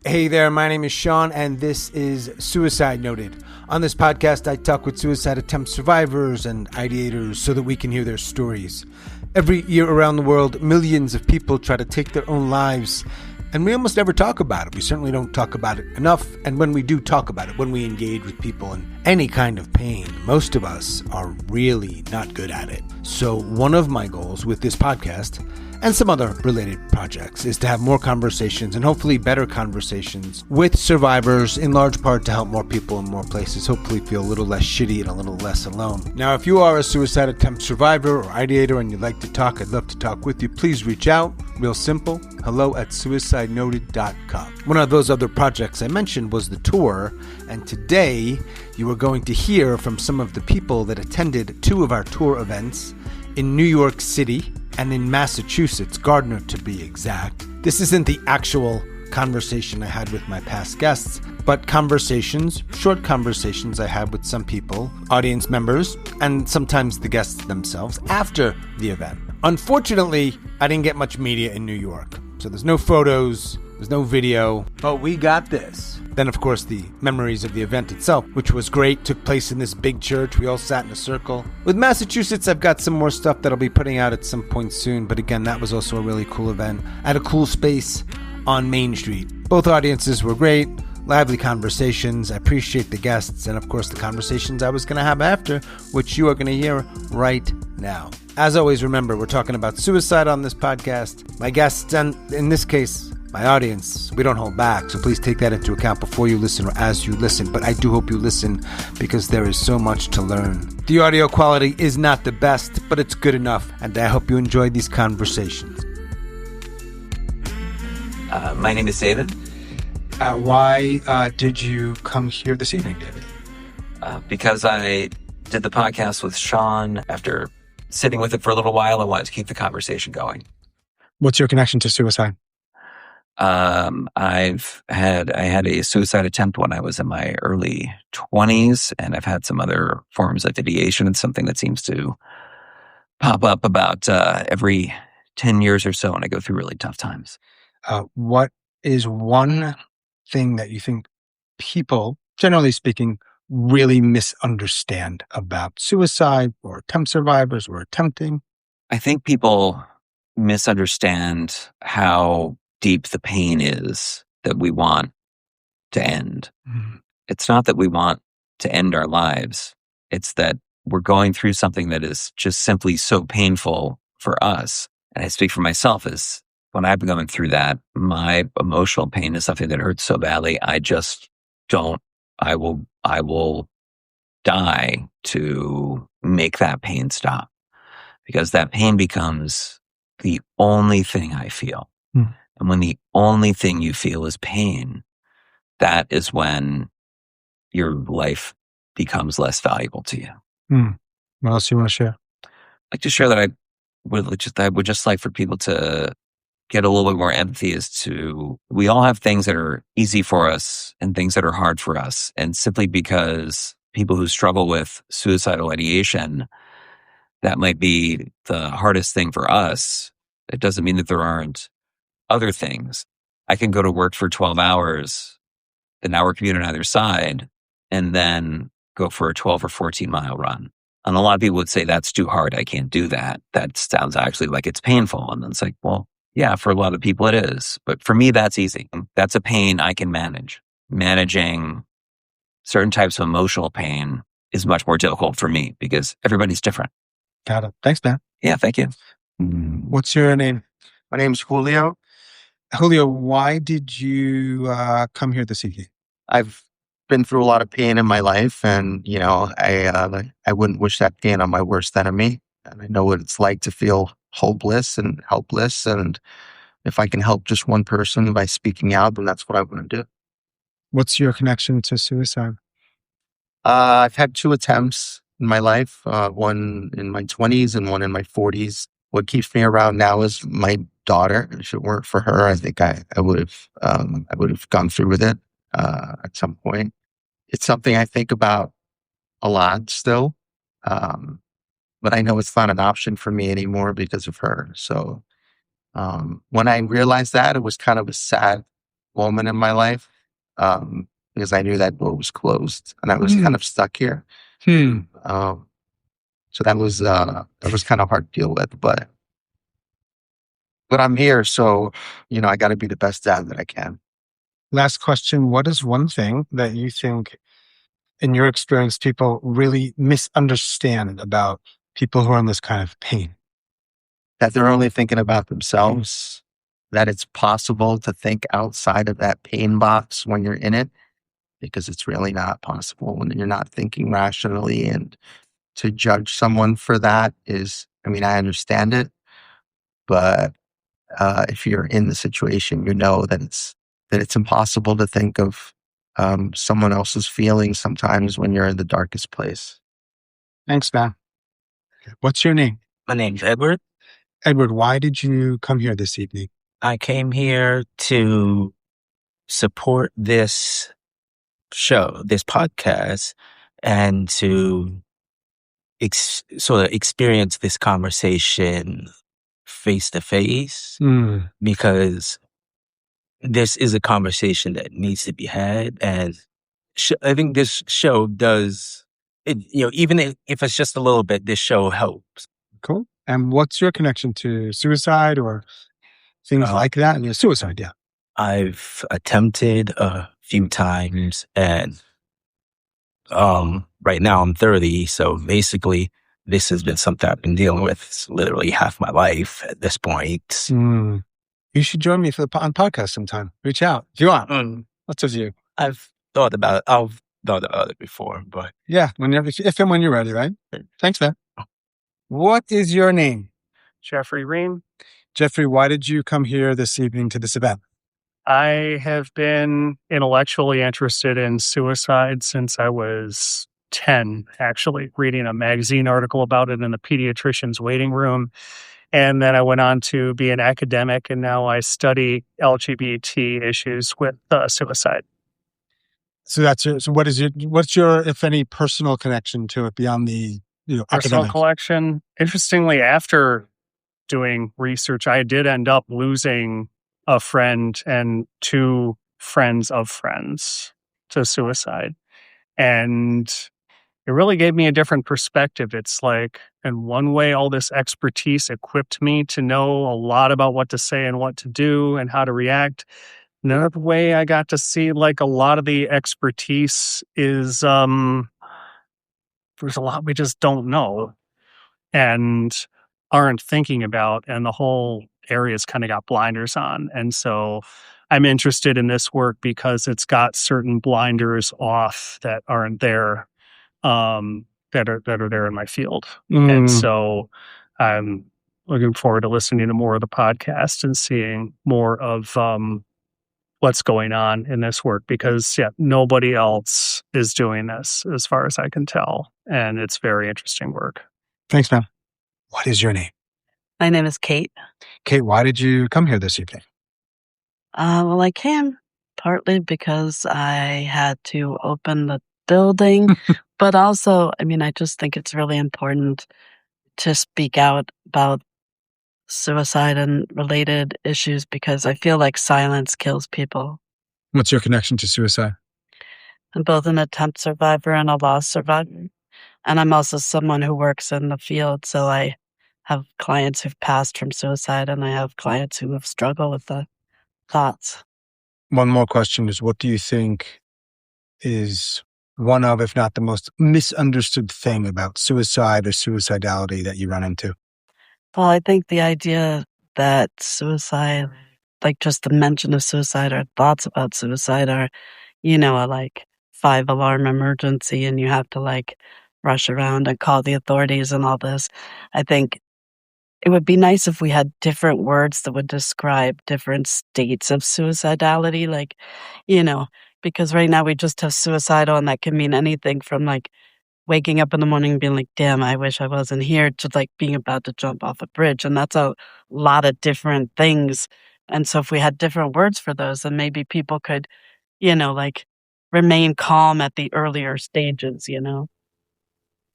Hey there, my name is Sean, and this is Suicide Noted. On this podcast, I talk with suicide attempt survivors and ideators so that we can hear their stories. Every year around the world, millions of people try to take their own lives, and we almost never talk about it. We certainly don't talk about it enough, and when we do talk about it, when we engage with people in any kind of pain, most of us are really not good at it. So one of my goals with this podcast and some other related projects is to have more conversations and hopefully better conversations with survivors, in large part to help more people in more places hopefully feel a little less shitty and a little less alone. Now, if you are a suicide attempt survivor or ideator and you'd like to talk, I'd love to talk with you. Please reach out. Real simple. hello@suicidenoted.com. One of those other projects I mentioned was the tour, and today you are going to hear from some of the people that attended two of our tour events in New York City and in Massachusetts, Gardner to be exact. This isn't the actual conversation I had with my past guests, but conversations, short conversations I had with some people, audience members, and sometimes the guests themselves after the event. Unfortunately, I didn't get much media in New York, so there's no photos, there's no video, but we got this. Then, of course, the memories of the event itself, which was great, took place in this big church. We all sat in a circle. With Massachusetts, I've got some more stuff that I'll be putting out at some point soon, but again, that was also a really cool event at a cool space on Main Street. Both audiences were great, lively conversations. I appreciate the guests and, of course, the conversations I was going to have after, which you are going to hear right now. As always, remember, we're talking about suicide on this podcast. My guests, and in this case, my audience, we don't hold back, so please take that into account before you listen or as you listen. But I do hope you listen because there is so much to learn. The audio quality is not the best, but it's good enough, and I hope you enjoy these conversations. My name is David. Why did you come here this evening, David? Because I did the podcast with Sean. After sitting with it for a little while, I wanted to keep the conversation going. What's your connection to suicide? I had a suicide attempt when I was in my early 20s, and I've had some other forms of ideation. It's something that seems to pop up about every 10 years or so, and I go through really tough times. What is one thing that you think people, generally speaking, really misunderstand about suicide or attempt survivors or attempting? I think people misunderstand how deep the pain is that we want to end. Mm. It's not that we want to end our lives. It's that we're going through something that is just simply so painful for us. And I speak for myself as when I've been going through that, my emotional pain is something that hurts so badly. I just don't, I will die to make that pain stop, because that pain becomes the only thing I feel. Mm. And when the only thing you feel is pain, that is when your life becomes less valuable to you. Mm. What else do you want to share? I'd like to share that I would just like for people to get a little bit more empathy as to, we all have things that are easy for us and things that are hard for us. And simply because people who struggle with suicidal ideation, that might be the hardest thing for us, it doesn't mean that there aren't other things. I can go to work for 12 hours, an hour commute on either side, and then go for a 12 or 14 mile run. And a lot of people would say, that's too hard. I can't do that. That sounds actually like it's painful. And then it's like, well, yeah, for a lot of people it is. But for me, that's easy. That's a pain I can manage. Managing certain types of emotional pain is much more difficult for me because everybody's different. Got it. Thanks, man. Yeah, thank you. What's your name? My name's Julio. Julio, why did you come here this evening? I've been through a lot of pain in my life, and I wouldn't wish that pain on my worst enemy. And I know what it's like to feel hopeless and helpless. And if I can help just one person by speaking out, then that's what I want to do. What's your connection to suicide? I've had two attempts in my life, one in my 20s and one in my 40s. What keeps me around now is my daughter. If it weren't for her, I think I would have gone through with it at some point. It's something I think about a lot still, but I know it's not an option for me anymore because of her. So when I realized that, it was kind of a sad moment in my life, because I knew that door was closed and I was kind of stuck here. So that was kind of hard to deal with, but I'm here, so I got to be the best dad that I can. Last question. What is one thing that you think, in your experience, people really misunderstand about people who are in this kind of pain? That they're only thinking about themselves, that it's possible to think outside of that pain box when you're in it, because it's really not possible when you're not thinking rationally. And to judge someone for that is, I understand it, but if you're in the situation, you know that it's impossible to think of someone else's feelings sometimes when you're in the darkest place. Thanks, man. What's your name? My name's Edward. Edward, why did you come here this evening? I came here to support this show, this podcast, and to sort of experience this conversation face to face, because this is a conversation that needs to be had. And I think this show does it, even if it's just a little bit, this show helps. Cool. And what's your connection to suicide or things like that? And suicide, yeah. I've attempted a few times, and right now I'm 30, so basically this has been something I've been dealing with literally half my life at this point. You should join me for the podcast sometime. Reach out if you want. What's with you? I've thought about it before, but yeah, if and when you're ready, right? Thanks, man. What is your name? Jeffrey Ream. Jeffrey, why did you come here this evening to this event? I have been intellectually interested in suicide since I was 10, actually, reading a magazine article about it in the pediatrician's waiting room. And then I went on to be an academic, and now I study LGBT issues with suicide. So what's your, if any, personal connection to it beyond the personal academic collection? Interestingly, after doing research, I did end up losing a friend and two friends of friends to suicide. And it really gave me a different perspective. It's like, in one way, all this expertise equipped me to know a lot about what to say and what to do and how to react. Another way, I got to see like a lot of the expertise is, there's a lot we just don't know and aren't thinking about, and the whole area's kind of got blinders on. And so I'm interested in this work because it's got certain blinders off that aren't there, that are there in my field. And so I'm looking forward to listening to more of the podcast and seeing more of what's going on in this work, because nobody else is doing this as far as I can tell. And it's very interesting work. Thanks, man. What is your name? My name is Kate. Kate, why did you come here this evening? Well, I came partly because I had to open the building, but also, I just think it's really important to speak out about suicide and related issues, because I feel like silence kills people. What's your connection to suicide? I'm both an attempt survivor and a loss survivor. And I'm also someone who works in the field, so I have clients who've passed from suicide, and I have clients who have struggled with the thoughts. One more question is, what do you think is one of, if not the most misunderstood thing about suicide or suicidality that you run into? Well, I think the idea that suicide, like just the mention of suicide or thoughts about suicide are, a like 5-alarm emergency, and you have to rush around and call the authorities and all this. I think it would be nice if we had different words that would describe different states of suicidality, because right now we just have suicidal, and that can mean anything from waking up in the morning and being like, damn, I wish I wasn't here, to being about to jump off a bridge. And that's a lot of different things. And so if we had different words for those, then maybe people could, remain calm at the earlier stages,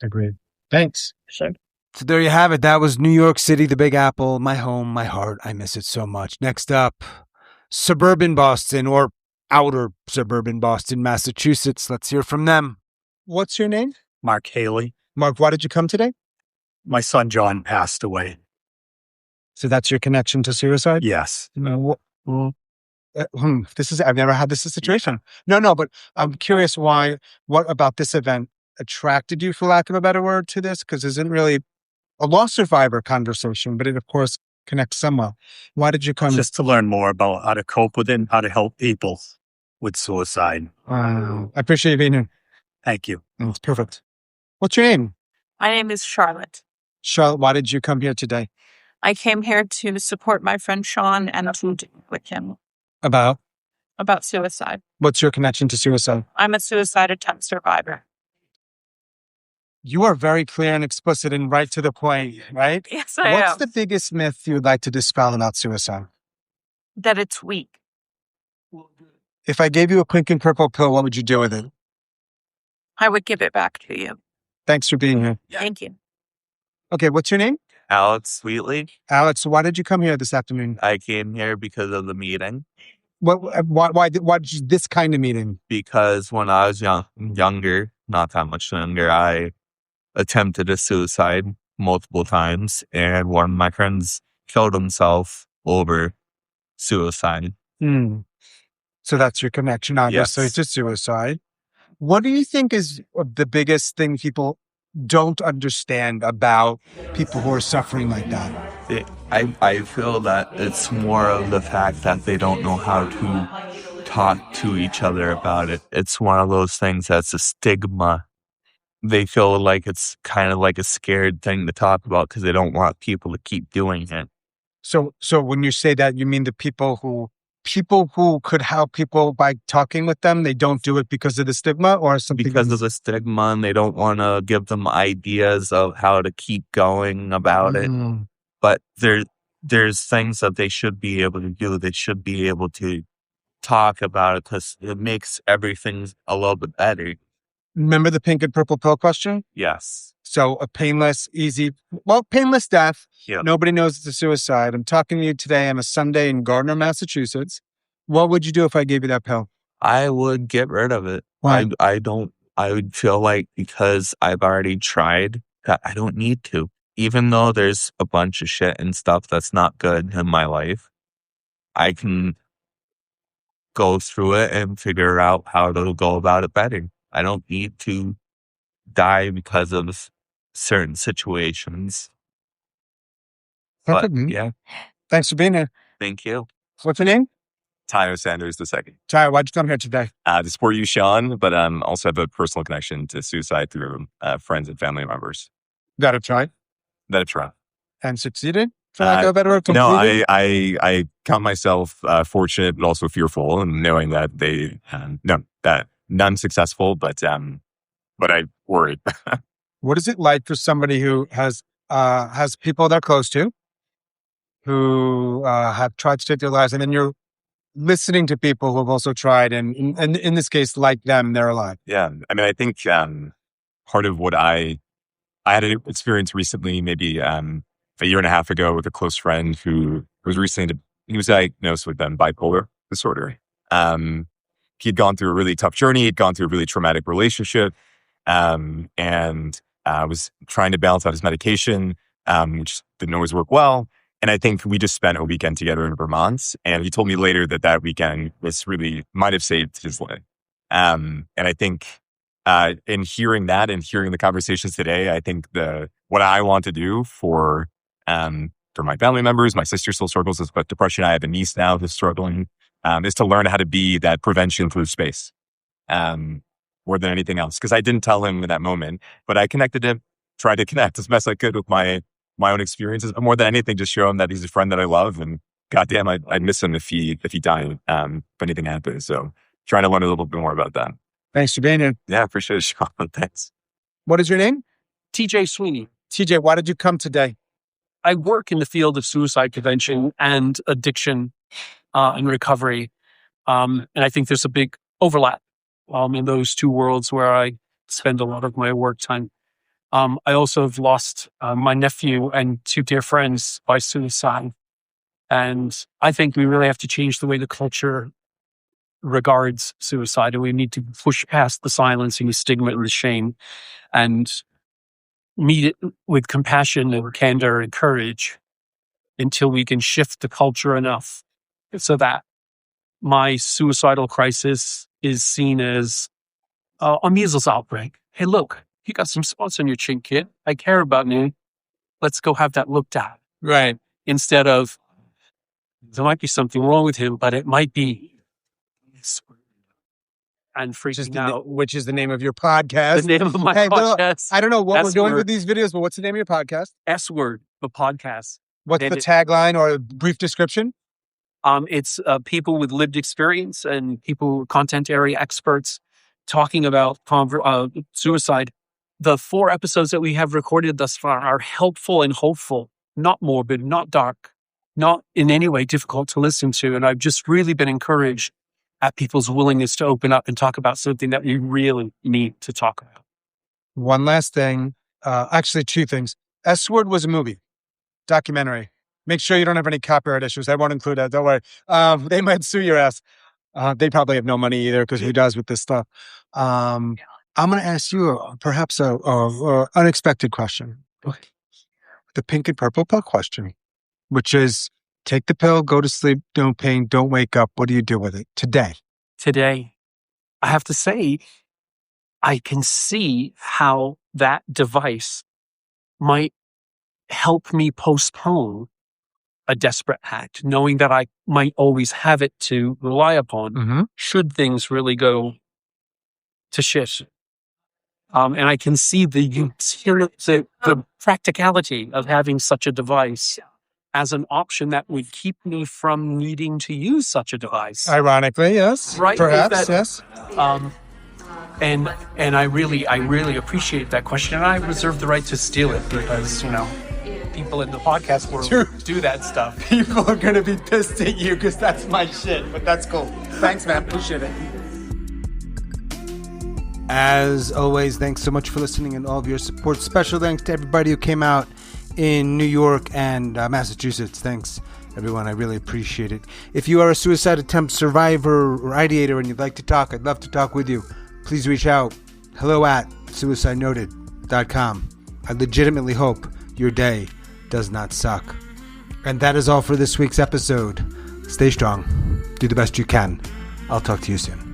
Agreed. Thanks. Sure. So there you have it. That was New York City, the Big Apple, my home, my heart. I miss it so much. Next up, suburban Boston or outer suburban Boston, Massachusetts. Let's hear from them. What's your name? Mark Haley. Mark, why did you come today? My son John passed away. So that's your connection to suicide? Yes. I've never had this situation. No, but I'm curious what about this event attracted you, for lack of a better word, to this? Because this isn't really a loss survivor conversation, but it, of course, connects somewhat. Why did you come? Just to learn more about how to cope with it and how to help people with suicide. I appreciate you being here. Thank you. It's perfect. What's your name? My name is Charlotte. Charlotte, why did you come here today? I came here to support my friend Sean and to talk with him About suicide. what's your connection to suicide? I'm a suicide attempt survivor. You are very clear and explicit and right to the point, right? Yes, I What's am. the biggest myth you would like to dispel about suicide? That it's weak. If I gave you a pink and purple pill, what would you do with it? I would give it back to you. Thanks for being here. Thank you. Okay, what's your name? Alex Sweetley. Alex, why did you come here this afternoon? I came here because of the meeting. Why did you, this kind of meeting? Because when I was younger, not that much younger, I attempted a suicide multiple times, and one of my friends killed himself over suicide. So that's your connection, obviously, Yes. to suicide. What do you think is the biggest thing people don't understand about people who are suffering like that? I feel that it's more of the fact that they don't know how to talk to each other about it. It's one of those things that's a stigma. They feel like it's kind of like a scared thing to talk about because they don't want people to keep doing it. So when you say that, you mean the people who could help people by talking with them, they don't do it because of the stigma or something? Because of the stigma, and they don't want to give them ideas of how to keep going about it. But there's things that they should be able to do. They should be able to talk about it because it makes everything a little bit better. Remember the pink and purple pill question? Yes. So a painless death. Yeah. Nobody knows it's a suicide. I'm talking to you today on a Sunday in Gardner, Massachusetts. What would you do if I gave you that pill? I would get rid of it. Why? I would feel like because I've already tried that I don't need to. Even though there's a bunch of shit and stuff that's not good in my life, I can go through it and figure out how to go about it better. I don't need to die because of certain situations. Perfect. But yeah, Thanks for being here. thank you. What's your name? Tyler Sanders II. Tyler, why'd you come here today? To support you, Sean, but also have a personal connection to suicide through friends and family members Got to try that have tried. and succeeded. For lack of a better word, No, completed? I count myself fortunate, but also fearful, and knowing that that none successful, but I worried. What is it like for somebody who has people they're close to who have tried to take their lives, and then you're listening to people who have also tried, and in this case, like them, they're alive? Yeah, I mean, I think part of what I had an experience recently, maybe a year and a half ago, with a close friend who was he was diagnosed with bipolar disorder. He'd gone through a really tough journey. He'd gone through a really traumatic relationship, and was trying to balance out his medication, which didn't always work well. And I think we just spent a weekend together in Vermont, and he told me later that weekend might have saved his life. And I think in hearing that and hearing the conversations today, I think what I want to do for my family members, my sister still struggles with depression. I have a niece now who's struggling, is to learn how to be that prevention through space more than anything else. Because I didn't tell him in that moment, but I connected him, tried to connect as best I could with my own experiences. But more than anything, just show him that he's a friend that I love, and goddamn, I'd miss him if he died, if anything happens. So trying to learn a little bit more about that. Thanks for being here. Yeah, appreciate it, Sean. Thanks. What is your name? TJ Sweeney. TJ, why did you come today? I work in the field of suicide prevention and addiction and recovery. And I think there's a big overlap in those two worlds where I spend a lot of my work time. I also have lost my nephew and two dear friends by suicide. And I think we really have to change the way the culture regards suicide, and we need to push past the silencing, the stigma, and the shame, and meet it with compassion and candor and courage until we can shift the culture enough so that my suicidal crisis is seen as a measles outbreak. Hey, look, you got some spots on your chin, kid. I care about you. Let's go have that looked at. Right. Instead of, there might be something wrong with him, but it might be. And freaking out. Which is the name of your podcast. The name of my podcast. I don't know what we're doing S-word. with these videos, but what's the name of your podcast? S-word, the podcast. What's And the tagline or a brief description? It's people with lived experience and people, content area experts, talking about suicide. The 4 episodes that we have recorded thus far are helpful and hopeful, not morbid, not dark, not in any way difficult to listen to. And I've just really been encouraged at people's willingness to open up and talk about something that we really need to talk about. One last thing. Actually, 2 things. S-Word was a movie, documentary. Make sure you don't have any copyright issues. I won't include that. Don't worry. They might sue your ass. They probably have no money either, because who does with this stuff? I'm going to ask you perhaps a unexpected question. The pink and purple pill question, which is take the pill, go to sleep, don't pain, don't wake up. What do you do with it today? Today, I have to say, I can see how that device might help me postpone a desperate act, knowing that I might always have it to rely upon should things really go to shit. And I can see the practicality of having such a device as an option that would keep me from needing to use such a device. Ironically, yes. Right? Perhaps, yes. And I really appreciate that question, and I reserve the right to steal it because, people in the podcast world do that stuff. People are going to be pissed at you because that's my shit, but that's cool. Thanks, man. Appreciate it. As always, thanks so much for listening and all of your support. Special thanks to everybody who came out in New York and Massachusetts. Thanks, everyone. I really appreciate it. If you are a suicide attempt survivor or ideator and you'd like to talk, I'd love to talk with you. Please reach out. hello@suicidenoted.com. I legitimately hope your day does not suck. And that is all for this week's episode. Stay strong. Do the best you can. I'll talk to you soon.